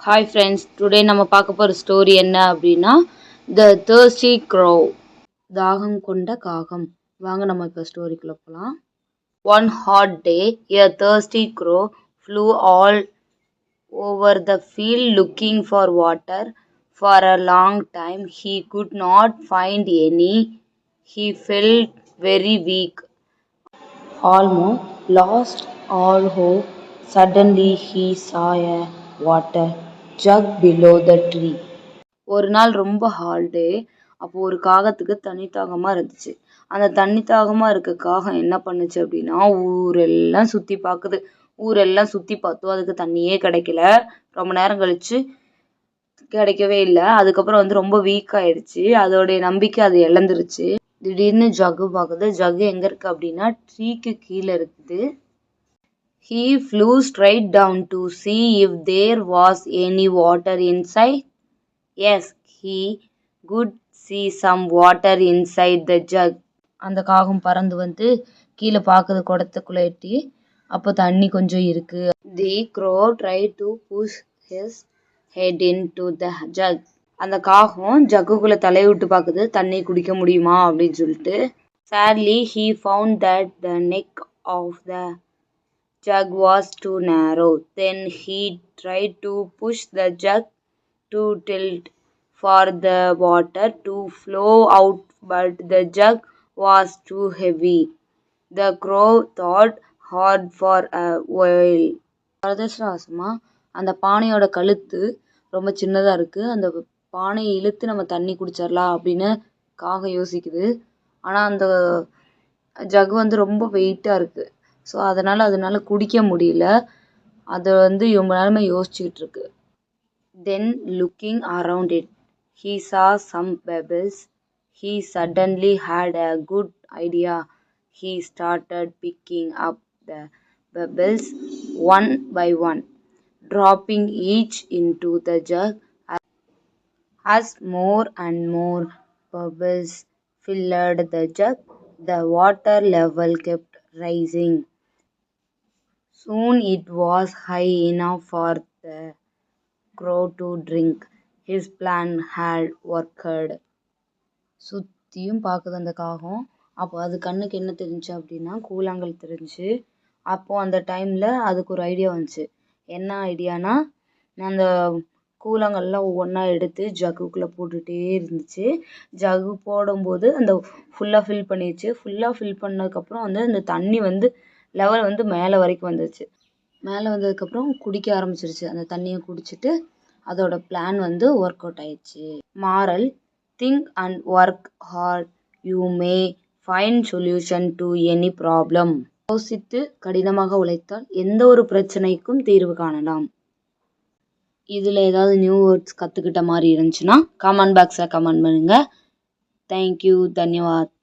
Hi friends, today நம்ம பார்க்க போகிற ஸ்டோரி என்ன அப்படின்னா த thirsty crow, தாகம் கொண்ட காகம். வாங்க நம்ம இப்போ ஸ்டோரிக்குள்ளே போகலாம். One hot day, a thirsty crow flew all over the field looking for water. For a long time, he could not find any. He felt very weak, almost lost all hope. Suddenly, he saw a water jug below the tree. ஒரு நாள் ரொம்ப ஹால்டே. அப்போ ஒரு காகத்துக்கு தண்ணி தாகமாக இருந்துச்சு. அந்த தண்ணி தாகமாக இருக்க காகம் என்ன பண்ணுச்சு அப்படின்னா, ஊரெல்லாம் சுற்றி பார்க்குது. ஊரெல்லாம் சுற்றி பார்த்தோம், அதுக்கு தண்ணியே கிடைக்கல. ரொம்ப நேரம் கழிச்சு கிடைக்கவே இல்லை. அதுக்கப்புறம் ரொம்ப வீக் ஆயிடுச்சு. அதோடைய நம்பிக்கை அது இழந்துருச்சு. திடீர்னு ஜக்கு பார்க்குது. ஜக்கு எங்கே இருக்கு அப்படின்னா ட்ரீக்கு கீழே இருக்குது. He flew straight down to see if there was any water inside. Yes, he could see some water inside the jug. அந்த காகம் பறந்து வந்து கீழே பார்க்குது குடத்துக்குள்ள எட்டி. அப்போ தண்ணி கொஞ்சம் இருக்கு. The crow tried to push his head into the jug. அந்த காகம் ஜக்குக்குள்ள தலையை விட்டு பார்க்குது, தண்ணி குடிக்க முடியுமா அப்படின்னு சொல்லிட்டு. Sadly, he found that the neck of the jug was too narrow. Then he tried to push the jug to tilt for the water to flow out, but the jug was too heavy. The crow thought hard for a while. பிரதர்ஷனாசமா அந்த பானையோட கழுத்து ரொம்ப சின்னதாக இருக்குது. அந்த பானையை இழுத்து நம்ம தண்ணி குடிச்சிடலாம் அப்படின்னு காகம் யோசிக்குது. ஆனால் அந்த ஜக் ரொம்ப வெயிட்டாக இருக்குது. ஸோ அதனால குடிக்க முடியல. அதை ரொம்ப நேரமாக யோசிச்சுக்கிட்டு இருக்கு. Then looking around it, he saw some pebbles. He suddenly had a good idea. He started picking up the pebbles one by one, dropping each into the jug. As more and more pebbles filled the jug, the water level kept rising. Soon it was high enough for the crow to drink. His plan had worked. சுற்றியும் பார்க்குது அந்த காகம். அப்போ அது கண்ணுக்கு என்ன தெரிஞ்சு அப்படின்னா கூழாங்கல் தெரிஞ்சு. அப்போது அந்த டைமில் அதுக்கு ஒரு ஐடியா வந்துச்சு. என்ன ஐடியானா, அந்த கூழாங்கல்லாம் ஒவ்வொன்றா எடுத்து ஜக்குக்குள்ளே போட்டுகிட்டே இருந்துச்சு. ஜக்கு போடும்போது அந்த ஃபுல்லாக ஃபில் பண்ணிடுச்சு. ஃபுல்லாக ஃபில் பண்ணதுக்கப்புறம் அந்த தண்ணி லெவல் மேலே வரைக்கும் வந்துச்சு. மேலே வந்ததுக்கப்புறம் குடிக்க ஆரம்பிச்சிருச்சு. அந்த தண்ணியை குடிச்சிட்டு அதோட பிளான் ஒர்க் அவுட் ஆயிடுச்சு. Moral: think and work hard, you may find solution to any problem. யோசித்து கடினமாக உழைத்தால் எந்த ஒரு பிரச்சனைக்கும் தீர்வு காணலாம். இதில் ஏதாவது நியூ வேர்ட்ஸ் கற்றுக்கிட்ட மாதிரி இருந்துச்சுன்னா கமெண்ட் பாக்ஸில் கமெண்ட் பண்ணுங்கள். தேங்க்யூ, தன்யவாத்.